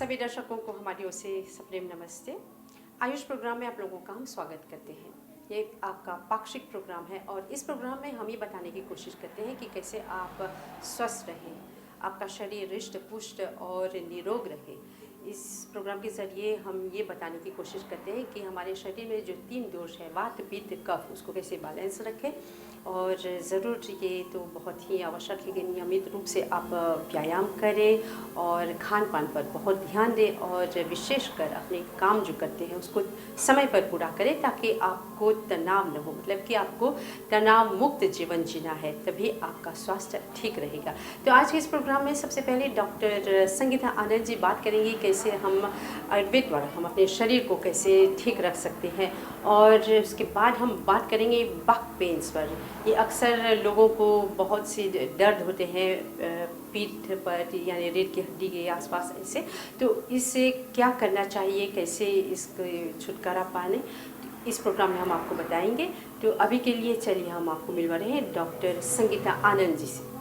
सभी दर्शकों को हमारी ओर से सप्रेम नमस्ते। आयुष प्रोग्राम में आप लोगों का हम स्वागत करते हैं। ये आपका पाक्षिक प्रोग्राम है और इस प्रोग्राम में हम ये बताने की कोशिश करते हैं कि कैसे आप स्वस्थ रहें, आपका शरीर हृष्ट पुष्ट और निरोग रहे। इस प्रोग्राम के ज़रिए हम ये बताने की कोशिश करते हैं कि हमारे शरीर में जो 3 दोष है, वात पित्त कफ, उसको कैसे बैलेंस रखें। और ज़रूर ये तो बहुत ही आवश्यक है कि नियमित रूप से आप व्यायाम करें और खान पान पर बहुत ध्यान दें और विशेषकर अपने काम जो करते हैं उसको समय पर पूरा करें ताकि आपको तनाव न हो, मतलब कि आपको तनाव मुक्त जीवन जीना है, तभी आपका स्वास्थ्य ठीक रहेगा। तो आज के इस प्रोग्राम में सबसे पहले डॉक्टर संगीता आनंद जी बात करेंगी कैसे हम आयुर्वेद द्वारा हम अपने शरीर को कैसे ठीक रख सकते हैं। और उसके बाद हम बात करेंगे बैक पेन्स पर। ये अक्सर लोगों को बहुत सी दर्द होते हैं पीठ पर यानी रीढ़ की हड्डी के आसपास ऐसे, तो इससे क्या करना चाहिए, कैसे इसको छुटकारा पाने, इस प्रोग्राम में हम आपको बताएंगे। तो अभी के लिए चलिए हम आपको मिलवा रहे हैं डॉक्टर संगीता आनंद जी से।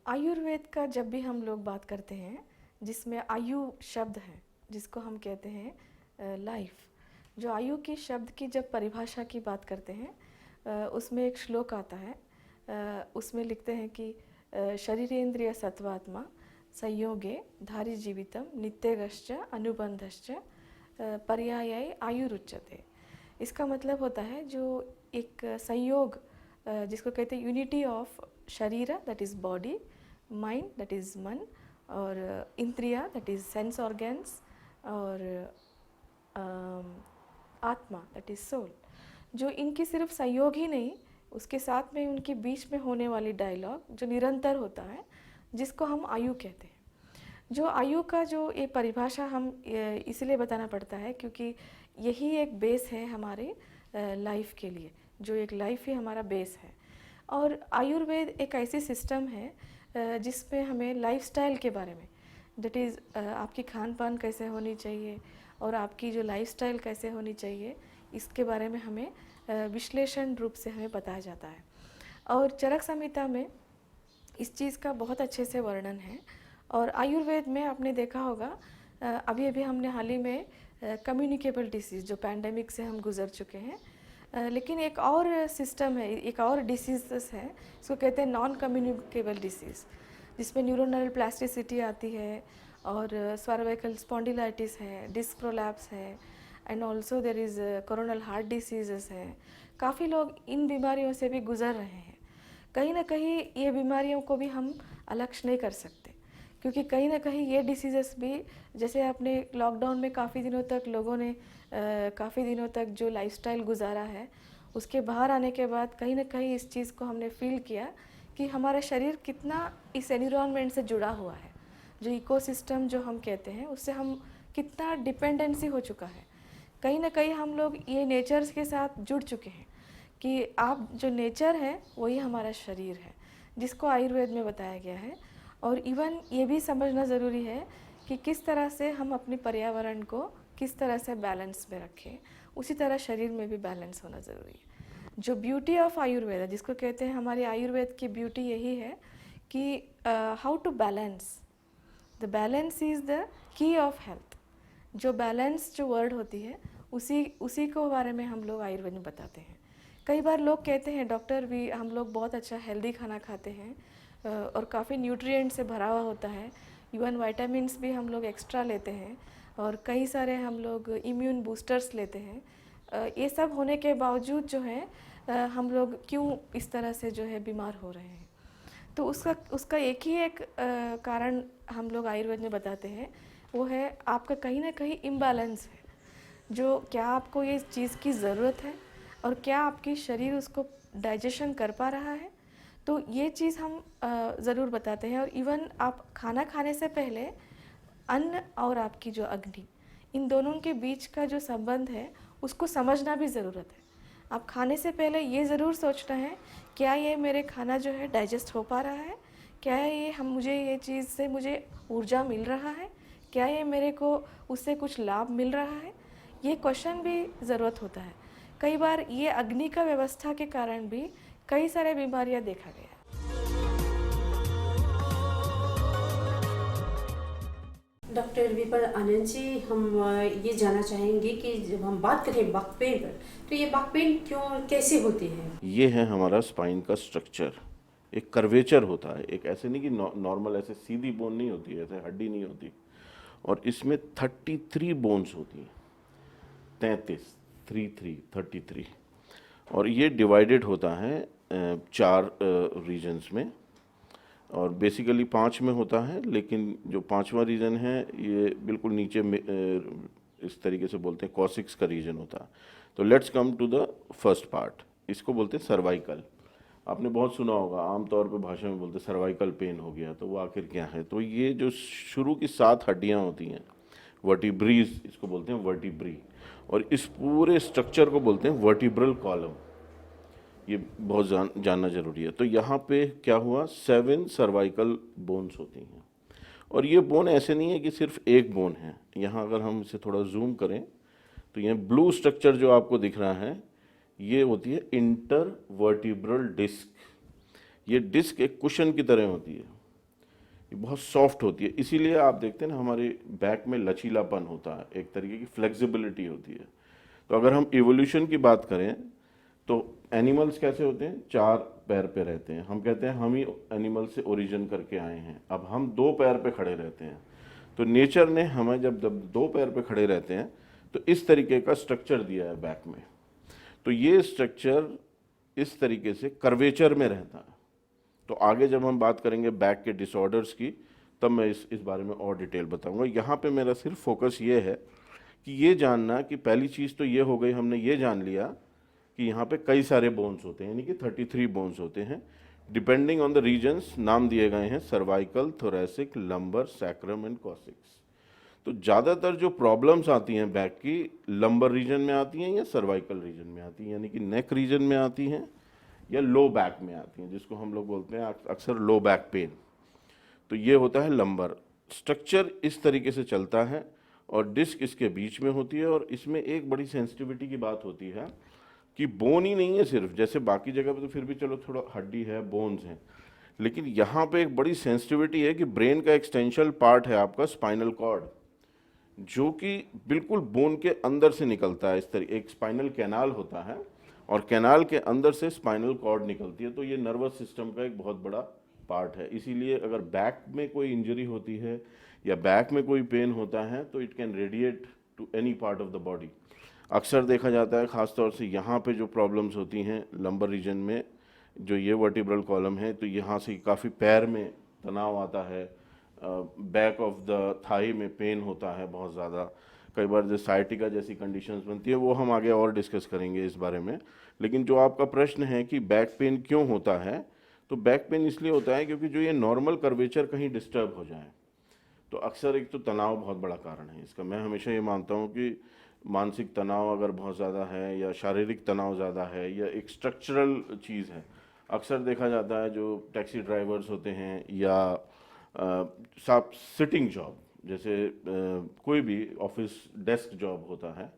आयुर्वेद का जब भी हम लोग बात करते हैं, जिसमें आयु शब्द है, जिसको हम कहते हैं लाइफ, जो आयु की शब्द की जब परिभाषा की बात करते हैं उसमें एक श्लोक आता है। उसमें लिखते हैं कि शरीरेन्द्रिय सत्वात्मा संयोगे धारी जीवितम नित्यगश्च अनुबंधश्च पर्यायी आयुरुच्यते। इसका मतलब होता है जो एक संयोग जिसको कहते हैं यूनिटी ऑफ शरीर that is body, mind that is मन, और इंद्रिया दैट इज़ सेंस ऑर्गन्स, और आत्मा दैट इज़ सोल, जो इनकी सिर्फ संयोग ही नहीं, उसके साथ में उनके बीच में होने वाली डायलॉग जो निरंतर होता है, जिसको हम आयु कहते हैं। जो आयु का जो ये परिभाषा हम इसलिए बताना पड़ता है क्योंकि यही एक बेस है हमारे लाइफ के लिए, जो एक लाइफ ही हमारा बेस है। और आयुर्वेद एक ऐसी सिस्टम है जिसमें हमें लाइफस्टाइल के बारे में, दैट इज़ आपकी खान पान कैसे होनी चाहिए और आपकी जो लाइफस्टाइल कैसे होनी चाहिए, इसके बारे में हमें विश्लेषण रूप से हमें बताया जाता है। और चरक संहिता में इस चीज़ का बहुत अच्छे से वर्णन है। और आयुर्वेद में आपने देखा होगा, अभी अभी हमने हाल ही में कम्युनिकेबल डिसीज़, जो पैंडेमिक से हम गुजर चुके हैं, लेकिन एक और सिस्टम है, एक और डिसीज़ है, इसको कहते हैं नॉन कम्युनिकेबल डिसीज़, जिसमें न्यूरोनल प्लास्टिसिटी आती है और सर्वाइकल स्पॉन्डिलाइटिस है, डिस्क प्रोलैप्स है, and also there is coronal heart diseases हैं। काफ़ी लोग इन बीमारियों से भी गुजर रहे हैं। कहीं ना कहीं ये बीमारियों को भी हम अलग नहीं कर सकते, क्योंकि कहीं ना कहीं ये डिसीज़ेस भी, जैसे आपने लॉकडाउन में काफ़ी दिनों तक लोगों ने काफ़ी दिनों तक जो लाइफस्टाइल गुजारा है, उसके बाहर आने के बाद कहीं ना कहीं इस चीज़ को हमने फील किया कि हमारा शरीर कितना इस एनवायरनमेंट से जुड़ा हुआ है, जो इकोसिस्टम जो हम कहते हैं, उससे हम कितना डिपेंडेंसी हो चुका है। कहीं ना कहीं हम लोग ये नेचर्स के साथ जुड़ चुके हैं कि आप जो नेचर है वही हमारा शरीर है, जिसको आयुर्वेद में बताया गया है। और इवन ये भी समझना ज़रूरी है कि किस तरह से हम अपने पर्यावरण को किस तरह से बैलेंस में रखें, उसी तरह शरीर में भी बैलेंस होना ज़रूरी है। जो ब्यूटी ऑफ आयुर्वेद है, जिसको कहते हैं हमारे आयुर्वेद की ब्यूटी यही है कि how to balance, the balance is the key of health. जो बैलेंस जो वर्ड होती है उसी को बारे में हम लोग आयुर्वेद में बताते हैं। कई बार लोग कहते हैं डॉक्टर भी, हम लोग बहुत अच्छा हेल्दी खाना खाते हैं और काफ़ी न्यूट्रिएंट से भरा हुआ होता है, इवन वाइटामिन्स भी हम लोग एक्स्ट्रा लेते हैं और कई सारे हम लोग इम्यून बूस्टर्स लेते हैं। ये सब होने के बावजूद जो है हम लोग क्यों इस तरह से जो है बीमार हो रहे हैं, तो उसका एक ही एक कारण हम लोग आयुर्वेद में बताते हैं, वो है आपका कहीं ना कहीं इम्बैलेंस है। जो क्या आपको ये चीज़ की ज़रूरत है और क्या आपकी शरीर उसको डाइजेशन कर पा रहा है, तो ये चीज़ हम ज़रूर बताते हैं। और इवन आप खाना खाने से पहले अन्न और आपकी जो अग्नि, इन दोनों के बीच का जो संबंध है उसको समझना भी ज़रूरत है। आप खाने से पहले ये ज़रूर सोचना है, क्या ये मेरे खाना जो है डाइजेस्ट हो पा रहा है, क्या ये मुझे ये चीज़ से मुझे ऊर्जा मिल रहा है, क्या ये मेरे को उससे कुछ लाभ मिल रहा है, ये क्वेश्चन भी ज़रूरत होता है। कई बार ये अग्नि का व्यवस्था के कारण भी कई सारे बीमारियां देखा गया। डॉक्टर विपल आनंद जी, हम ये जानना चाहेंगे कि जब हम बात करें बैक पेन पर, तो ये बैक पेन क्यों कैसे होती है? ये है हमारा स्पाइन का स्ट्रक्चर। एक कर्वेचर होता है, एक ऐसे नहीं कि नॉर्मल ऐसे सीधी बोन नहीं होती है, ऐसे हड्डी नहीं होती। और इसमें 33 बोन्स होती हैं, 33 और ये डिवाइडेड होता है चार रीजन्स में, और बेसिकली 5 में होता है, लेकिन जो 5वां रीजन है ये बिल्कुल नीचे में इस तरीके से बोलते हैं कॉसिक्स का रीजन होता है। तो let's come to the first part, इसको बोलते हैं सर्वाइकल। आपने बहुत सुना होगा, आमतौर पे भाषा में बोलते हैं सर्वाइकल पेन हो गया, तो वो आखिर क्या है? तो ये जो शुरू की 7 हड्डियां होती हैं, वर्टिब्रीज इसको बोलते हैं, वर्टिब्री, और इस पूरे स्ट्रक्चर को बोलते हैं वर्टिब्रल कॉलम। ये बहुत जानना जरूरी है। तो यहाँ पे क्या हुआ, 7 सर्वाइकल बोन्स होती हैं, और ये बोन ऐसे नहीं है कि सिर्फ एक बोन है। यहाँ अगर हम इसे थोड़ा जूम करें तो यहाँ ब्लू स्ट्रक्चर जो आपको दिख रहा है, ये होती है इंटरवर्टिब्रल डिस्क। ये डिस्क एक कुशन की तरह होती है, ये बहुत सॉफ्ट होती है, इसीलिए आप देखते हैं ना हमारे बैक में लचीलापन होता है, एक तरीके की फ्लेक्सिबिलिटी होती है। तो अगर हम इवोल्यूशन की बात करें तो एनिमल्स कैसे होते हैं, 4 पैर पे रहते हैं। हम कहते हैं हम ही एनिमल से ओरिजिन करके आए हैं, अब हम 2 पैर पे खड़े रहते हैं। तो नेचर ने हमें जब 2 पैर पे खड़े रहते हैं तो इस तरीके का स्ट्रक्चर दिया है बैक में। तो ये स्ट्रक्चर इस तरीके से कर्वेचर में रहता है। तो आगे जब हम बात करेंगे बैक के डिसऑर्डर्स की, तब मैं इस बारे में और डिटेल बताऊंगा। यहाँ पे मेरा सिर्फ फोकस ये है कि ये जानना कि पहली चीज़ तो ये हो गई, हमने ये जान लिया कि यहाँ पे कई सारे बोन्स होते हैं, यानी कि 33 बोन्स होते हैं। डिपेंडिंग ऑन द रीजन्स नाम दिए गए हैं, cervical, thoracic, lumbar, sacrum and cos x. तो ज़्यादातर जो प्रॉब्लम्स आती हैं बैक की, लंबर रीजन में आती हैं या सर्वाइकल रीजन में आती हैं, यानी कि नेक रीजन में आती हैं या लो बैक में आती हैं, जिसको हम लोग बोलते हैं अक्सर लो बैक पेन। तो ये होता है लंबर। स्ट्रक्चर इस तरीके से चलता है और डिस्क इसके बीच में होती है, और इसमें एक बड़ी सेंसिटिविटी की बात होती है कि बोन ही नहीं है सिर्फ, जैसे बाकी जगह पे तो फिर भी चलो थोड़ा हड्डी है, बोन्स हैं, लेकिन यहाँ पे एक बड़ी सेंसिटिविटी है कि ब्रेन का एक्सटेंशियल पार्ट है आपका स्पाइनल कॉर्ड, जो कि बिल्कुल बोन के अंदर से निकलता है। इस तरह एक स्पाइनल कैनाल होता है और कैनाल के अंदर से स्पाइनल कॉर्ड निकलती है। तो ये नर्वस सिस्टम का एक बहुत बड़ा पार्ट है। इसीलिए अगर बैक में कोई इंजरी होती है या बैक में कोई पेन होता है तो it can radiate to any part of the body. अक्सर देखा जाता है ख़ासतौर से यहाँ पे जो प्रॉब्लम्स होती हैं लंबर रीजन में, जो ये वर्टिब्रल कॉलम है, तो यहाँ से काफ़ी पैर में तनाव आता है, बैक ऑफ द थाई में पेन होता है बहुत ज़्यादा, कई बार जो साइटिका जैसी कंडीशंस बनती है, वो हम आगे और डिस्कस करेंगे इस बारे में। लेकिन जो आपका प्रश्न है कि बैक पेन क्यों होता है, तो बैक पेन इसलिए होता है क्योंकि जो ये नॉर्मल कर्वेचर कहीं डिस्टर्ब हो जाए। तो अक्सर एक तो तनाव बहुत बड़ा कारण है इसका। मैं हमेशा ये मानता हूँ कि मानसिक तनाव अगर बहुत ज़्यादा है या शारीरिक तनाव ज़्यादा है या एक स्ट्रक्चरल चीज़ है, अक्सर देखा जाता है जो टैक्सी ड्राइवर्स होते हैं या साफ सिटिंग जॉब, जैसे कोई भी ऑफिस डेस्क जॉब होता है,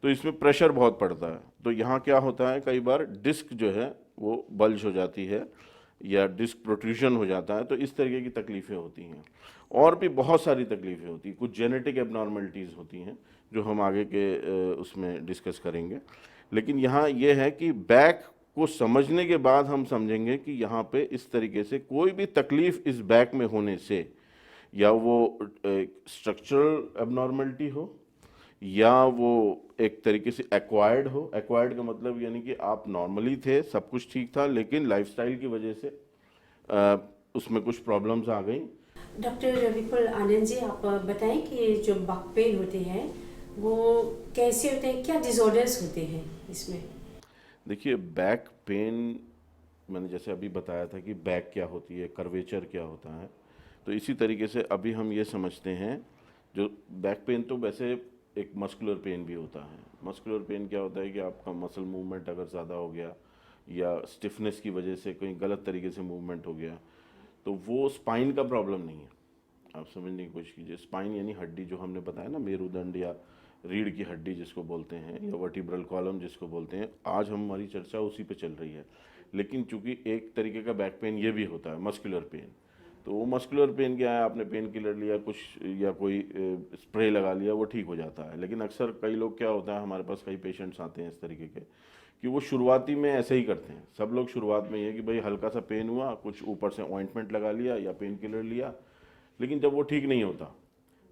तो इसमें प्रेशर बहुत पड़ता है। तो यहाँ क्या होता है, कई बार डिस्क जो है वो बल्ज हो जाती है या डिस्क प्रोट्रूशन हो जाता है, तो इस तरीके की तकलीफ़ें होती हैं। और भी बहुत सारी तकलीफ़ें होती हैं, कुछ जेनेटिक एबनॉर्मलिटीज़ होती हैं जो हम आगे के उसमें डिस्कस करेंगे। लेकिन यहाँ ये है कि बैक को समझने के बाद हम समझेंगे कि यहाँ पे इस तरीके से कोई भी तकलीफ़ इस बैक में होने से, या वो स्ट्रक्चरल एबनॉर्मलिटी हो या वो एक तरीके से एक्वायर्ड हो। एक्वायर्ड का मतलब यानी कि आप नॉर्मली थे, सब कुछ ठीक था, लेकिन लाइफस्टाइल की वजह से उसमें कुछ प्रॉब्लम्स आ गई। डॉक्टर विपुल आनंद जी, आप बताएं कि जो बैक पेन होते हैं वो कैसे होते हैं, क्या डिसऑर्डर्स होते हैं इसमें? देखिए, बैक पेन मैंने जैसे अभी बताया था कि बैक क्या होती है, कर्वेचर क्या होता है, तो इसी तरीके से अभी हम ये समझते हैं जो बैक पेन, तो वैसे एक मस्कुलर पेन भी होता है। मस्कुलर पेन क्या होता है कि आपका मसल मूवमेंट अगर ज़्यादा हो गया या स्टिफनेस की वजह से कहीं गलत तरीके से मूवमेंट हो गया, तो वो स्पाइन का प्रॉब्लम नहीं है। आप समझने की कोशिश कीजिए, स्पाइन यानी हड्डी जो हमने बताया ना, मेरुदंड या रीढ़ की हड्डी जिसको बोलते हैं, या वर्टिब्रल कॉलम जिसको बोलते हैं, आज हमारी चर्चा उसी पे चल रही है। लेकिन चूंकि एक तरीके का बैक पेन ये भी होता है, मस्कुलर पेन, तो वो मस्कुलर पेन क्या है, आपने पेन किलर लिया कुछ या कोई स्प्रे लगा लिया, वो ठीक हो जाता है। लेकिन अक्सर कई लोग क्या होता है, हमारे पास कई पेशेंट्स आते हैं इस तरीके के कि वो शुरुआती में ऐसे ही करते हैं। सब लोग शुरुआत में ये कि भाई हल्का सा पेन हुआ, कुछ ऊपर से ऑइंटमेंट लगा लिया या पेन किलर लिया, लेकिन जब वो ठीक नहीं होता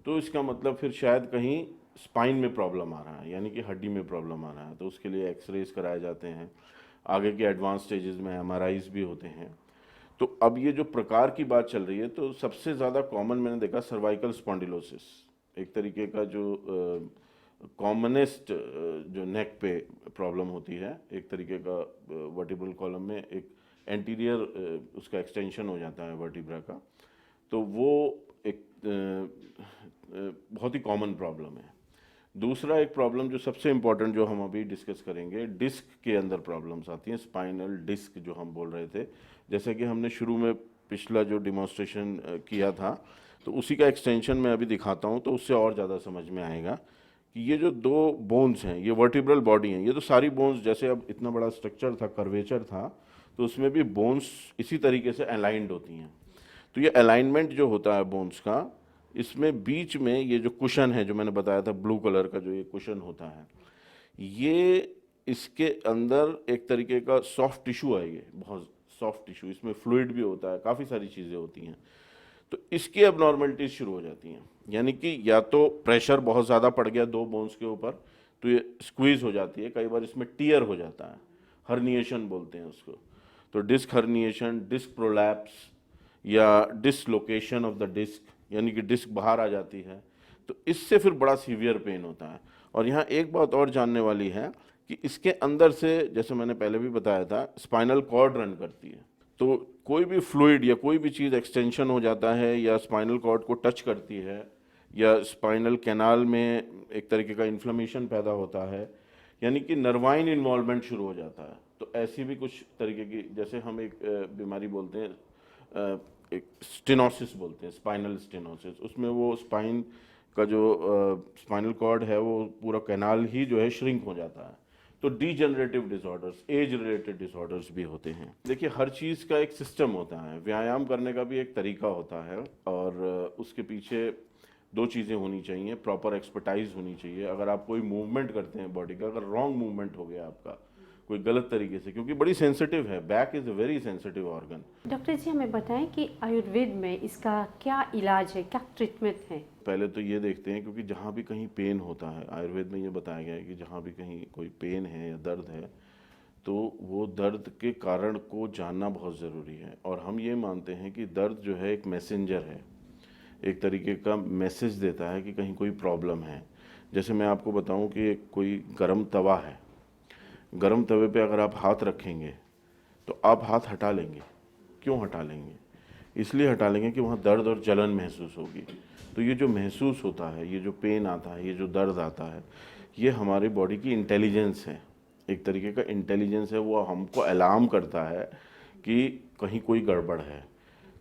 तो इसका मतलब फिर शायद कहीं स्पाइन में प्रॉब्लम आ रहा है, यानी कि हड्डी में प्रॉब्लम आ रहा है। तो उसके लिए एक्सरेज कराए जाते हैं, आगे के एडवांस स्टेजेस में एमआरआईज भी होते हैं। तो अब ये जो प्रकार की बात चल रही है, तो सबसे ज़्यादा कॉमन मैंने देखा सर्वाइकल स्पॉन्डिलोसिस, एक तरीके का जो कॉमनेस्ट जो नेक पे प्रॉब्लम होती है, एक तरीके का वर्टिब्रल कॉलम में एक एंटीरियर उसका एक्सटेंशन हो जाता है वर्टिब्रा का, तो वो एक बहुत ही कॉमन प्रॉब्लम है। दूसरा एक प्रॉब्लम जो सबसे इम्पॉर्टेंट जो हम अभी डिस्कस करेंगे, डिस्क के अंदर प्रॉब्लम्स आती हैं, स्पाइनल डिस्क जो हम बोल रहे थे। जैसे कि हमने शुरू में पिछला जो डिमॉन्स्ट्रेशन किया था, तो उसी का एक्सटेंशन मैं अभी दिखाता हूँ, तो उससे और ज़्यादा समझ में आएगा कि ये जो दो बोन्स हैं, ये वर्टिब्रल बॉडी हैं, ये तो सारी बोन्स, जैसे अब इतना बड़ा स्ट्रक्चर था, कर्वेचर था, तो उसमें भी बोन्स इसी तरीके से अलाइंड होती हैं। तो ये अलाइनमेंट जो होता है बोन्स का, इसमें बीच में ये जो कुशन है, जो मैंने बताया था ब्लू कलर का जो ये कुशन होता है, ये इसके अंदर एक तरीके का सॉफ्ट टिश्यू है, ये बहुत सॉफ्ट टिश्यू, इसमें फ्लूइड भी होता है, काफ़ी सारी चीज़ें होती हैं। तो इसकी एबनॉर्मलिटीज शुरू हो जाती हैं, यानी कि या तो प्रेशर बहुत ज़्यादा पड़ गया दो बोन्स के ऊपर, तो ये स्क्वीज हो जाती है, कई बार इसमें टीयर हो जाता है, हर्निएशन बोलते हैं उसको। तो डिस्क हर्निएशन, डिस्क प्रोलैप्स या डिसलोकेशन ऑफ द डिस्क, यानी कि डिस्क बाहर आ जाती है, तो इससे फिर बड़ा सीवियर पेन होता है। और यहाँ एक बात और जानने वाली है कि इसके अंदर से, जैसे मैंने पहले भी बताया था, स्पाइनल कॉर्ड रन करती है। तो कोई भी फ्लूइड या कोई भी चीज़ एक्सटेंशन हो जाता है या स्पाइनल कॉर्ड को टच करती है या स्पाइनल कैनाल में एक तरीके का इन्फ्लेमेशन पैदा होता है, यानी कि नर्वाइन इन्वॉल्वमेंट शुरू हो जाता है। तो ऐसी भी कुछ तरीके की, जैसे हम एक बीमारी बोलते हैं, एक स्टेनोसिस बोलते हैं, स्पाइनल स्टेनोसिस, उसमें वो स्पाइन का जो स्पाइनल कॉर्ड है वो पूरा कैनाल ही जो है श्रिंक हो जाता है। तो degenerative disorders, age related disorders भी होते हैं। देखिए, हर चीज़ का एक सिस्टम होता है, व्यायाम करने का भी एक तरीका होता है, और उसके पीछे दो चीज़ें होनी चाहिए, प्रॉपर एक्सपर्टाइज होनी चाहिए। अगर आप कोई मूवमेंट करते हैं बॉडी का, अगर रॉन्ग मूवमेंट हो गया आपका कोई गलत तरीके से, क्योंकि बड़ी सेंसिटिव है, back is a very sensitive organ. Doctor ji, हमें बताएं कि आयुर्वेद में इसका क्या इलाज है, क्या ट्रीटमेंट है? पहले तो ये देखते हैं, क्योंकि जहाँ भी कहीं पेन होता है, आयुर्वेद में ये बताया गया है कि जहाँ भी कहीं कोई पेन है या दर्द है, तो वो दर्द के कारण को जानना बहुत ज़रूरी है। और हम ये मानते हैं कि दर्द जो है एक मैसेंजर है, एक तरीके का मैसेज देता है कि कहीं कोई प्रॉब्लम है। जैसे मैं आपको बताऊं कि कोई गर्म तवा है, गर्म तवे पे अगर आप हाथ रखेंगे तो आप हाथ हटा लेंगे। क्यों हटा लेंगे? इसलिए हटा लेंगे कि वहाँ दर्द और जलन महसूस होगी। तो ये जो महसूस होता है, ये जो पेन आता है, ये जो दर्द आता है, ये हमारी बॉडी की इंटेलिजेंस है, एक तरीके का इंटेलिजेंस है। वो हमको अलार्म करता है कि कहीं कोई गड़बड़ है।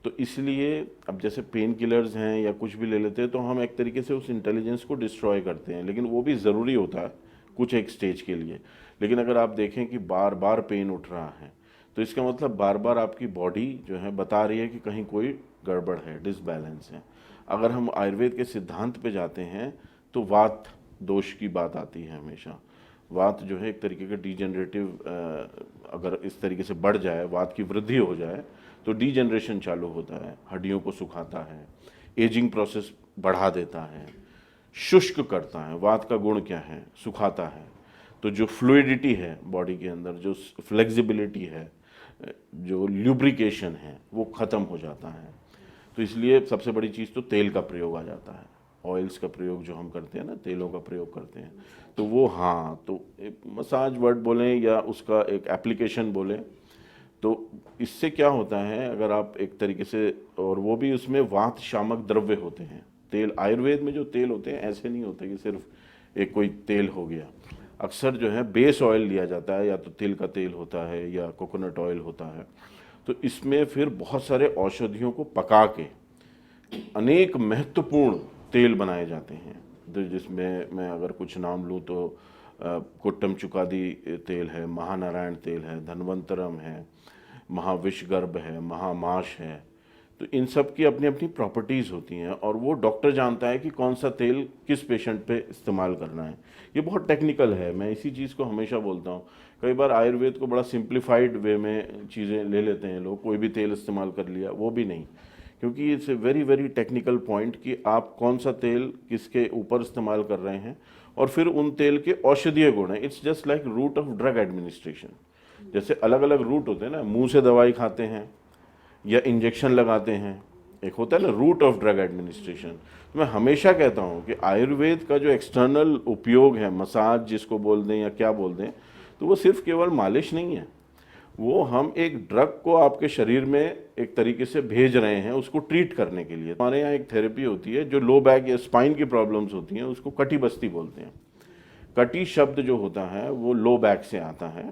तो इसलिए अब जैसे पेन किलर्स हैं या कुछ भी ले लेते हैं, तो हम एक तरीके से उस इंटेलिजेंस को डिस्ट्रॉय करते हैं, लेकिन वो भी ज़रूरी होता है कुछ एक स्टेज के लिए। लेकिन अगर आप देखें कि बार बार पेन उठ रहा है, तो इसका मतलब बार बार आपकी बॉडी जो है बता रही है कि कहीं कोई गड़बड़ है, डिसबैलेंस है। अगर हम आयुर्वेद के सिद्धांत पे जाते हैं तो वात दोष की बात आती है हमेशा। वात जो है एक तरीके का डीजनरेटिव, अगर इस तरीके से बढ़ जाए, वात की वृद्धि हो जाए, तो डीजनरेशन चालू होता है, हड्डियों को सुखाता है, एजिंग प्रोसेस बढ़ा देता है, शुष्क करता है। वात का गुण क्या है? सुखाता है। तो जो फ्लूइडिटी है बॉडी के अंदर, जो फ्लेक्सिबिलिटी है, जो ल्यूब्रिकेशन है, वो ख़त्म हो जाता है। तो इसलिए सबसे बड़ी चीज़ तो तेल का प्रयोग आ जाता है, ऑयल्स का प्रयोग जो हम करते हैं ना, तेलों का प्रयोग करते हैं। तो वो, हाँ, तो एक मसाज वर्ड बोलें या उसका एक एप्लीकेशन बोलें, तो इससे क्या होता है, अगर आप एक तरीके से, और वो भी उसमें वात शामक द्रव्य होते हैं। तेल, आयुर्वेद में जो तेल होते हैं ऐसे नहीं होते कि सिर्फ एक कोई तेल हो गया। अक्सर जो है बेस ऑयल लिया जाता है, या तो तिल का तेल होता है या कोकोनट ऑयल होता है। तो इसमें फिर बहुत सारे औषधियों को पका के अनेक महत्वपूर्ण तेल बनाए जाते हैं, जिसमें मैं अगर कुछ नाम लूँ तो कुट्टम चुकादी तेल है, महानारायण तेल है, धन्वंतरम है, महाविषगर्भ है, महामाश है। तो इन सब की अपनी अपनी प्रॉपर्टीज़ होती हैं और वो डॉक्टर जानता है कि कौन सा तेल किस पेशेंट पे इस्तेमाल करना है। ये बहुत टेक्निकल है, मैं इसी चीज़ को हमेशा बोलता हूँ। कई बार आयुर्वेद को बड़ा सिंप्लीफाइड वे में चीज़ें ले लेते हैं लोग, कोई भी तेल इस्तेमाल कर लिया, वो भी नहीं, क्योंकि it's a very very technical point कि आप कौन सा तेल किसके ऊपर इस्तेमाल कर रहे हैं और फिर उन तेल के औषधीय गुण हैं। It's just like route of drug administration. जैसे अलग अलग रूट होते हैं ना, मुंह से दवाई खाते हैं या इंजेक्शन लगाते हैं, एक होता है ना रूट ऑफ ड्रग एडमिनिस्ट्रेशन। तो मैं हमेशा कहता हूँ कि आयुर्वेद का जो एक्सटर्नल उपयोग है, मसाज जिसको बोल दें या क्या बोल दें, तो वो सिर्फ केवल मालिश नहीं है, वो हम एक ड्रग को आपके शरीर में एक तरीके से भेज रहे हैं उसको ट्रीट करने के लिए। हमारे यहाँ एक थेरेपी होती है जो लो बैक या स्पाइन की प्रॉब्लम्स होती हैं, उसको कटी बस्ती बोलते हैं। कटी शब्द जो होता है वो लो बैक से आता है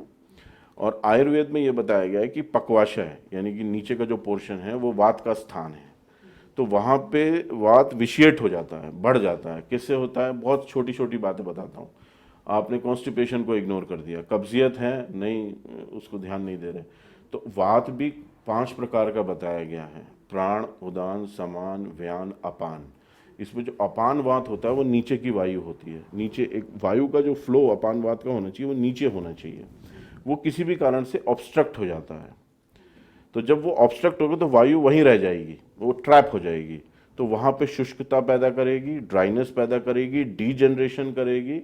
और आयुर्वेद में ये बताया गया है कि पक्वाशय यानी कि नीचे का जो पोर्शन है वो वात का स्थान है, तो वहाँ पे वात विशिएट हो जाता है, बढ़ जाता है। किससे होता है? बहुत छोटी छोटी बातें बताता हूँ। आपने कॉन्स्टिपेशन को इग्नोर कर दिया, कब्जियत है नहीं, उसको ध्यान नहीं दे रहे, तो वात भी 5 प्रकार का बताया गया है, प्राण, उदान, समान, व्यान, अपान। इसमें जो अपान वात होता है वो नीचे की वायु होती है, नीचे एक वायु का जो फ्लो अपान वात का होना चाहिए वो नीचे होना चाहिए, वो किसी भी कारण से ऑब्स्ट्रक्ट हो जाता है। तो जब वो ऑब्स्ट्रक्ट होगा तो वायु वहीं रह जाएगी, वो ट्रैप हो जाएगी, तो वहाँ पे शुष्कता पैदा करेगी, ड्राइनेस पैदा करेगी, डीजनरेशन करेगी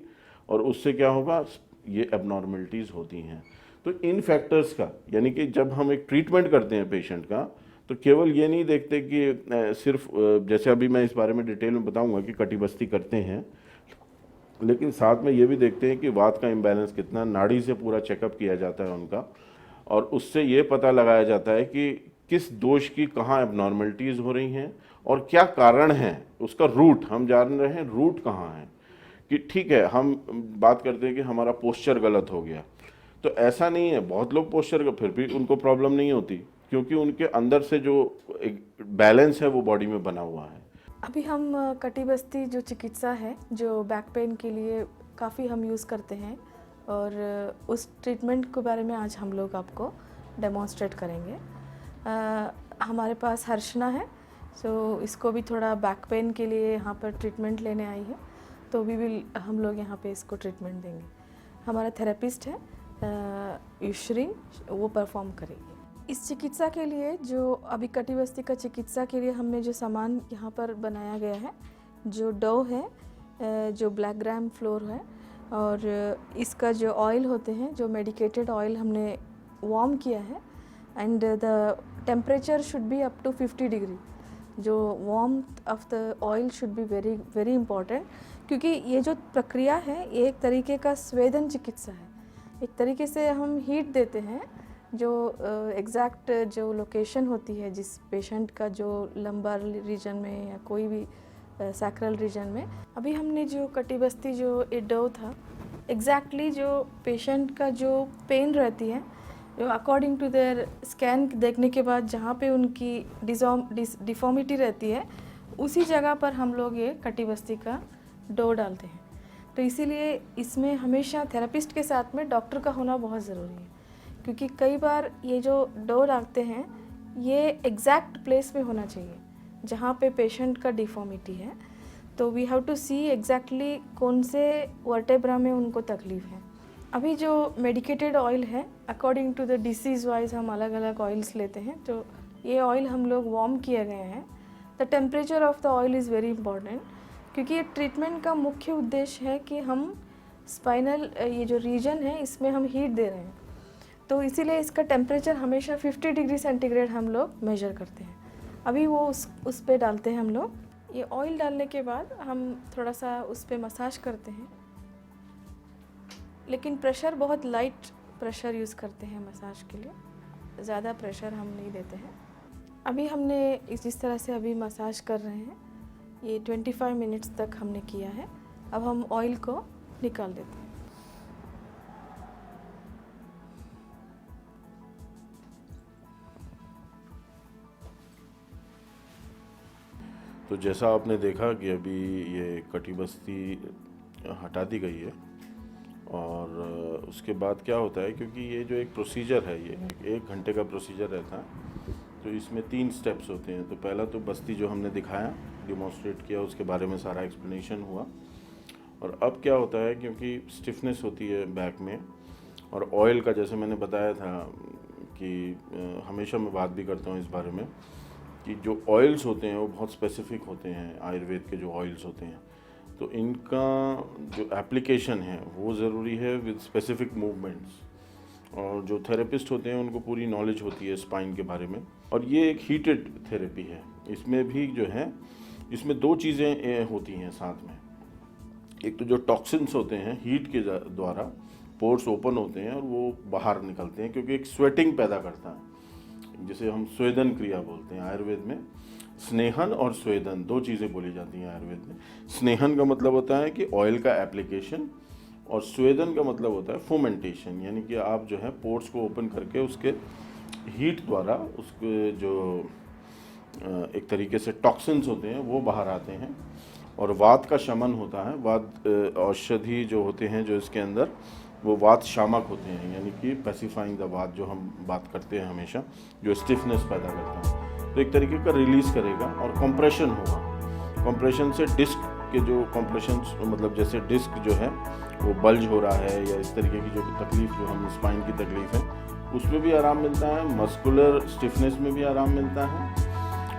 और उससे क्या होगा, ये एबनॉर्मलिटीज़ होती हैं। तो इन फैक्टर्स का, यानी कि जब हम एक ट्रीटमेंट करते हैं पेशेंट का, तो केवल ये नहीं देखते कि सिर्फ जैसे अभी मैं इस बारे में डिटेल में बताऊंगा कि कटी बस्ती करते हैं, लेकिन साथ में ये भी देखते हैं कि वात का इम्बैलेंस कितना, नाड़ी से पूरा चेकअप किया जाता है उनका और उससे ये पता लगाया जाता है कि किस दोष की कहाँ एबनॉर्मलिटीज़ हो रही हैं और क्या कारण है, उसका रूट हम जान रहे हैं, रूट कहाँ है। कि ठीक है, हम बात करते हैं कि हमारा पोस्चर गलत हो गया, तो ऐसा नहीं है, बहुत लोग पोस्चर का फिर भी उनको प्रॉब्लम नहीं होती, क्योंकि उनके अंदर से जो एक बैलेंस है वो बॉडी में बना हुआ है। अभी हम कटी बस्ती जो चिकित्सा है जो बैक पेन के लिए काफ़ी हम यूज़ करते हैं और उस ट्रीटमेंट के बारे में आज हम लोग आपको डेमोन्स्ट्रेट करेंगे। हमारे पास हर्षना है, सो इसको भी थोड़ा बैक पेन के लिए यहाँ पर ट्रीटमेंट लेने आई है, तो हम लोग यहाँ पे इसको ट्रीटमेंट देंगे। हमारा थेरेपिस्ट है युश्रीन, वो परफॉर्म करेगी। इस चिकित्सा के लिए जो अभी कटी बस्ती का चिकित्सा के लिए हमने जो सामान यहाँ पर बनाया गया है, जो डो है, जो ब्लैक ग्राम फ्लोर है और इसका जो ऑयल होते हैं, जो मेडिकेटेड ऑयल हमने वार्म किया है and the temperature should be up to 50 degree. जो warmth of the oil should be very very important, क्योंकि ये जो प्रक्रिया है ये एक तरीके का स्वेदन चिकित्सा है। एक तरीके से हम हीट देते हैं जो एग्जैक्ट जो लोकेशन होती है जिस पेशेंट का, जो लंबर रीजन में या कोई भी सैक्रल रीजन में। अभी हमने जो कटी बस्ती जो डो था, एग्जैक्टली जो पेशेंट का जो पेन रहती है, जो अकॉर्डिंग टू देयर स्कैन देखने के बाद जहाँ पे उनकी डिफॉर्मिटी रहती है, उसी जगह पर हम लोग ये कटी बस्ती का डो डालते हैं। तो इसीलिए इसमें हमेशा थेरेपिस्ट के साथ में डॉक्टर का होना बहुत ज़रूरी है, क्योंकि कई बार ये जो डो डालते हैं ये एग्जैक्ट प्लेस में होना चाहिए जहाँ पे पेशेंट का डिफॉर्मिटी है। तो we have to see exactly कौन से वर्टेब्रा में उनको तकलीफ़ है। अभी जो मेडिकेटेड ऑयल है, according to the disease wise हम अलग अलग ऑयल्स लेते हैं, तो ये ऑयल हम लोग वार्म किए गए हैं। The temperature of the oil is very important, क्योंकि ये ट्रीटमेंट का मुख्य उद्देश्य है कि हम स्पाइनल ये जो रीजन है इसमें हम हीट दे रहे हैं, तो इसीलिए इसका टेम्परेचर हमेशा 50 डिग्री सेंटीग्रेड हम लोग मेजर करते हैं। अभी वो उस पे डालते हैं हम लोग। ये ऑयल डालने के बाद हम थोड़ा सा उस पे मसाज करते हैं, लेकिन प्रेशर बहुत लाइट प्रेशर यूज़ करते हैं मसाज के लिए, ज़्यादा प्रेशर हम नहीं देते हैं। अभी हमने जिस तरह से अभी मसाज कर रहे हैं, ये 25 मिनट्स तक हमने किया है। अब हम ऑयल को निकाल देते हैं। तो जैसा आपने देखा कि अभी ये कटी बस्ती हटा दी गई है और उसके बाद क्या होता है, क्योंकि ये जो एक प्रोसीजर है, ये 1 घंटे का प्रोसीजर रहता है, तो इसमें 3 स्टेप्स होते हैं। तो पहला तो बस्ती जो हमने दिखाया, डिमॉन्स्ट्रेट किया, उसके बारे में सारा एक्सप्लेनेशन हुआ। और अब क्या होता है, क्योंकि स्टिफनेस होती है बैक में, और ऑयल का जैसे मैंने बताया था कि हमेशा मैं बात भी करता हूँ इस बारे में कि जो ऑयल्स होते हैं वो बहुत स्पेसिफिक होते हैं, आयुर्वेद के जो ऑयल्स होते हैं, तो इनका जो एप्लीकेशन है वो ज़रूरी है विद स्पेसिफिक मूवमेंट्स। और जो थेरेपिस्ट होते हैं उनको पूरी नॉलेज होती है स्पाइन के बारे में। और ये एक हीटेड थेरेपी है। इसमें भी जो है, इसमें 2 चीज़ें होती हैं साथ में। एक तो जो टॉक्सिन्स होते हैं हीट के द्वारा पोर्स ओपन होते हैं और वो बाहर निकलते हैं, क्योंकि एक स्वेटिंग पैदा करता है, जिसे हम स्वेदन क्रिया बोलते हैं। आयुर्वेद में स्नेहन और स्वेदन 2 चीज़ें बोली जाती हैं आयुर्वेद में। स्नेहन का मतलब होता है कि ऑयल का एप्लीकेशन, और स्वेदन का मतलब होता है फोमेंटेशन, यानी कि आप जो है पोर्स को ओपन करके उसके हीट द्वारा उसके जो एक तरीके से टॉक्सिन्स होते हैं वो बाहर आते हैं। और वात का शमन होता है। वात औषधि जो होते हैं जो इसके अंदर, वो वात शामक होते हैं, यानी कि पैसिफाइंग द वात, जो हम बात करते हैं हमेशा, जो स्टिफनेस पैदा करता है, तो एक तरीके का रिलीज़ करेगा। और कंप्रेशन होगा। कंप्रेशन से डिस्क के जो कंप्रेशन, मतलब जैसे डिस्क जो है वो बल्ज हो रहा है या इस तरीके की जो तकलीफ़, जो हम स्पाइन की तकलीफ़ है, उसमें भी आराम मिलता है। मस्कुलर स्टिफनेस में भी आराम मिलता है।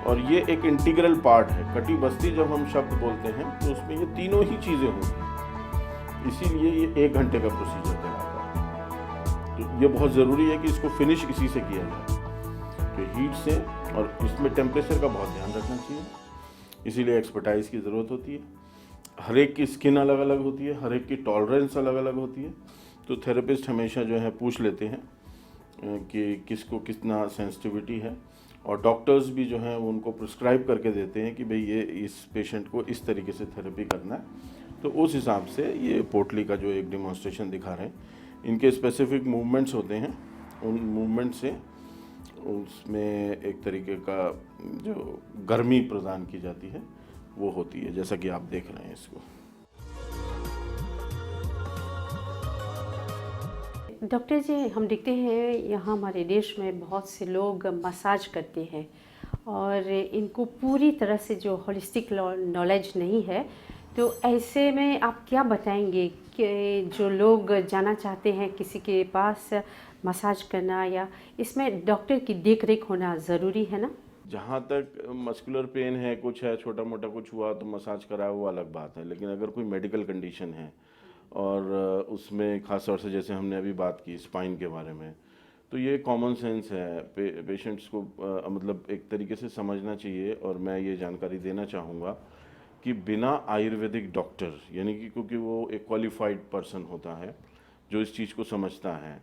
और ये एक इंटीग्रल पार्ट है। कटी बस्ती जब हम शब्द बोलते हैं तो उसमें ये तीनों ही चीज़ें होती हैं, इसीलिए ये 1 घंटे का प्रोसीजर कहलाता है। तो ये बहुत ज़रूरी है कि इसको फिनिश इसी से किया जाए, कि हीट से। और इसमें टेम्परेचर का बहुत ध्यान रखना चाहिए, इसीलिए एक्सपर्टाइज की ज़रूरत होती है। हर एक की स्किन अलग अलग होती है, हर एक की टॉलरेंस अलग अलग होती है। तो थेरेपिस्ट हमेशा जो है पूछ लेते हैं कि किसको कितना सेंसिटिविटी है, और डॉक्टर्स भी जो हैं वो उनको प्रिस्क्राइब करके देते हैं कि भाई ये इस पेशेंट को इस तरीके से थेरेपी करना है। तो उस हिसाब से ये पोटली का जो एक डिमॉन्स्ट्रेशन दिखा रहे हैं, इनके स्पेसिफिक मूवमेंट्स होते हैं। उन मूवमेंट से उसमें एक तरीके का जो गर्मी प्रदान की जाती है वो होती है, जैसा कि आप देख रहे हैं इसको। डॉक्टर जी, हम देखते हैं यहाँ हमारे देश में बहुत से लोग मसाज करते हैं और इनको पूरी तरह से जो होलिस्टिक नॉलेज नहीं है, तो ऐसे में आप क्या बताएंगे कि जो लोग जाना चाहते हैं किसी के पास मसाज करना, या इसमें डॉक्टर की देख रेख होना ज़रूरी है ना? जहाँ तक मस्कुलर पेन है, कुछ है, छोटा मोटा कुछ हुआ तो मसाज कराया, वो अलग बात है। लेकिन अगर कोई मेडिकल कंडीशन है और उसमें ख़ास तौर से जैसे हमने अभी बात की स्पाइन के बारे में, तो ये कॉमन सेंस है। पेशेंट्स को मतलब एक तरीके से समझना चाहिए। और मैं ये जानकारी देना चाहूँगा कि बिना आयुर्वेदिक डॉक्टर, यानी कि क्योंकि वो एक क्वालिफाइड पर्सन होता है जो इस चीज़ को समझता है,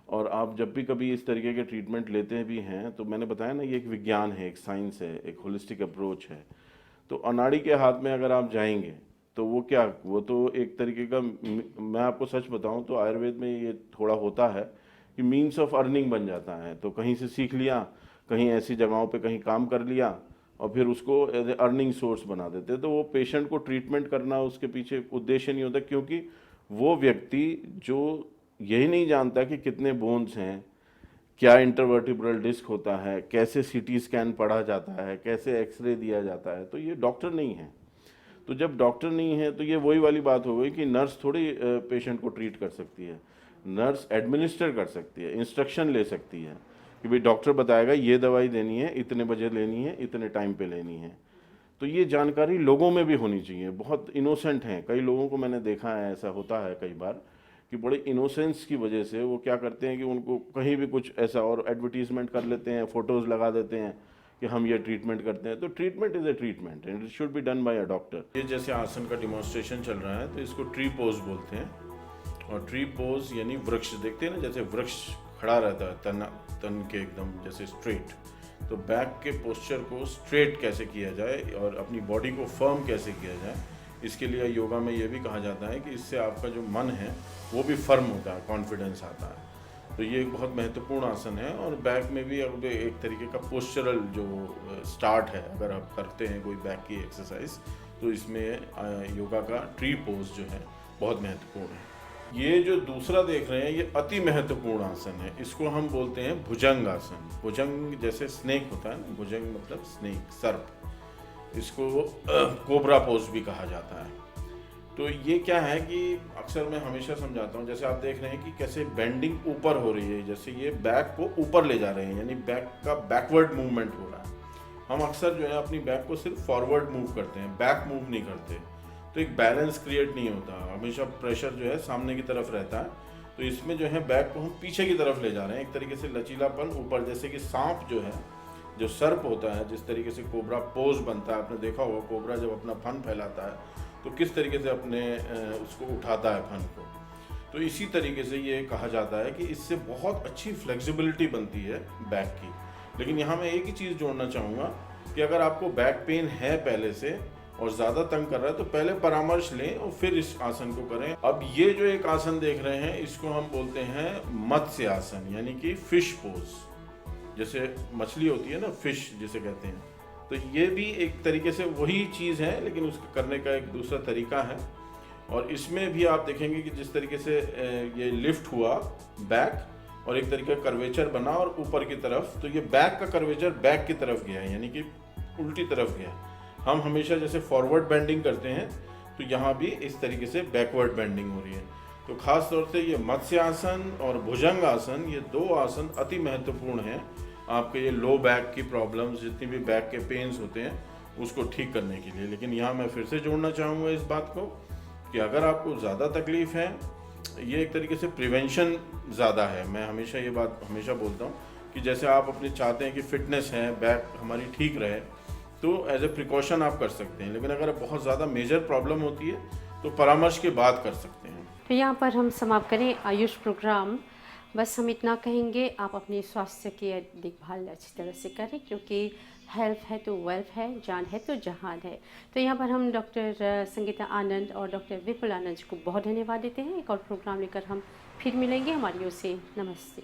और आप जब भी कभी इस तरीके के ट्रीटमेंट लेते भी हैं, तो मैंने बताया ना, ये एक विज्ञान है, एक साइंस है, एक होलिस्टिक अप्रोच है। तो अनाड़ी के हाथ में अगर आप जाएंगे तो वो क्या, वो तो एक तरीके का, मैं आपको सच बताऊं तो आयुर्वेद में ये थोड़ा होता है कि मीन्स ऑफ अर्निंग बन जाता है। तो कहीं से सीख लिया, कहीं ऐसी जगहों पे कहीं काम कर लिया, और फिर उसको एज ए अर्निंग सोर्स बना देते। तो वो पेशेंट को ट्रीटमेंट करना उसके पीछे उद्देश्य नहीं होता, क्योंकि वो व्यक्ति जो यही नहीं जानता कि कितने बोन्स हैं, क्या इंटरवर्टिब्रल डिस्क होता है, कैसे सीटी स्कैन पढ़ा जाता है, कैसे एक्सरे दिया जाता है, तो ये डॉक्टर नहीं है। तो जब डॉक्टर नहीं है तो ये वही वाली बात हो गई कि नर्स थोड़ी पेशेंट को ट्रीट कर सकती है। नर्स एडमिनिस्टर कर सकती है, इंस्ट्रक्शन ले सकती है कि भाई डॉक्टर बताएगा ये दवाई देनी है, इतने बजे लेनी है, इतने टाइम पे लेनी है। तो ये जानकारी लोगों में भी होनी चाहिए। बहुत इनोसेंट हैं कई लोगों को, मैंने देखा है, ऐसा होता है कई बार कि बड़े इनोसेंस की वजह से वो क्या करते हैं कि उनको कहीं भी कुछ ऐसा और एडवर्टीजमेंट कर लेते हैं, फ़ोटोज़ लगा देते हैं कि हम ये ट्रीटमेंट करते हैं। तो treatment is a treatment and it should be done by a doctor. ये जैसे आसन का डिमॉन्स्ट्रेशन चल रहा है तो इसको ट्री पोज बोलते हैं। और ट्री पोज यानी वृक्ष, देखते हैं ना जैसे वृक्ष खड़ा रहता है तन के एकदम जैसे स्ट्रेट। तो बैक के पोस्चर को स्ट्रेट कैसे किया जाए और अपनी बॉडी को फर्म कैसे किया जाए, इसके लिए योगा में ये भी कहा जाता है कि इससे आपका जो मन है वो भी फर्म होता है, कॉन्फिडेंस आता है। तो ये एक बहुत महत्वपूर्ण आसन है। और बैक में भी अब एक तरीके का पोस्चरल जो स्टार्ट है, अगर आप करते हैं कोई बैक की एक्सरसाइज, तो इसमें योगा का ट्री पोज जो है बहुत महत्वपूर्ण है। ये जो दूसरा देख रहे हैं ये अति महत्वपूर्ण आसन है, इसको हम बोलते हैं भुजंग आसन। भुजंग जैसे स्नेक होता है ना, भुजंग मतलब स्नेक, सर्प, इसको कोबरा पोज भी कहा जाता है। तो ये क्या है कि अक्सर मैं हमेशा समझाता हूँ, जैसे आप देख रहे हैं कि कैसे बेंडिंग ऊपर हो रही है, जैसे ये बैक को ऊपर ले जा रहे हैं, यानी बैक का बैकवर्ड मूवमेंट हो रहा है। हम अक्सर जो है अपनी बैक को सिर्फ फॉरवर्ड मूव करते हैं, बैक मूव नहीं करते, तो एक बैलेंस क्रिएट नहीं होता, हमेशा प्रेशर जो है सामने की तरफ रहता है। तो इसमें जो है बैक को हम पीछे की तरफ ले जा रहे हैं, एक तरीके से लचीलापन ऊपर, जैसे कि सांप जो है, जो सर्प होता है, जिस तरीके से कोबरा पोज बनता है, आपने देखा होगा कोबरा जब अपना फन फैलाता है तो किस तरीके से अपने उसको उठाता है फन को। तो इसी तरीके से ये कहा जाता है कि इससे बहुत अच्छी फ्लेक्सिबिलिटी बनती है बैक की। लेकिन यहाँ मैं एक ही चीज़ जोड़ना चाहूँगा कि अगर आपको बैक पेन है पहले से और ज़्यादा तंग कर रहा है तो पहले परामर्श लें और फिर इस आसन को करें। अब ये जो एक आसन देख रहे हैं इसको हम बोलते हैं मत्स्य आसन, यानी कि फिश पोज, जैसे मछली होती है ना, फिश जिसे कहते हैं। तो ये भी एक तरीके से वही चीज़ है, लेकिन उसको करने का एक दूसरा तरीका है। और इसमें भी आप देखेंगे कि जिस तरीके से ये लिफ्ट हुआ बैक और एक तरीके का कर्वेचर बना और ऊपर की तरफ, तो ये बैक का कर्वेचर बैक की तरफ गया है, यानी कि उल्टी तरफ गया। हम हमेशा जैसे फॉरवर्ड बेंडिंग करते हैं तो यहाँ भी इस तरीके से बैकवर्ड बेंडिंग हो रही है। तो खास तौर से ये मत्स्य आसन और भुजंग आसन, ये दो आसन अति महत्वपूर्ण हैं आपके ये लो बैक की प्रॉब्लम्स, जितनी भी बैक के पेन्स होते हैं उसको ठीक करने के लिए। लेकिन यहाँ मैं फिर से जोड़ना चाहूँगा इस बात को कि अगर आपको ज़्यादा तकलीफ़ है, ये एक तरीके से प्रिवेंशन ज़्यादा है। मैं हमेशा ये बात हमेशा बोलता हूँ कि जैसे आप अपने चाहते हैं कि फ़िटनेस है, बैक हमारी ठीक रहे, तो एज ए प्रिकॉशन आप कर सकते हैं। लेकिन अगर बहुत ज़्यादा मेजर प्रॉब्लम होती है तो परामर्श के बाद कर सकते हैं। तो यहाँ पर हम समाप्त करें आयुष प्रोग्राम। बस हम इतना कहेंगे, आप अपने स्वास्थ्य की देखभाल अच्छी तरह से करें, क्योंकि हेल्थ है तो वेल्थ है, जान है तो जहान है। तो यहाँ पर हम डॉक्टर संगीता आनंद और डॉक्टर विपुल आनंद को बहुत धन्यवाद देते हैं। एक और प्रोग्राम लेकर हम फिर मिलेंगे। हमारी ओर से नमस्ते।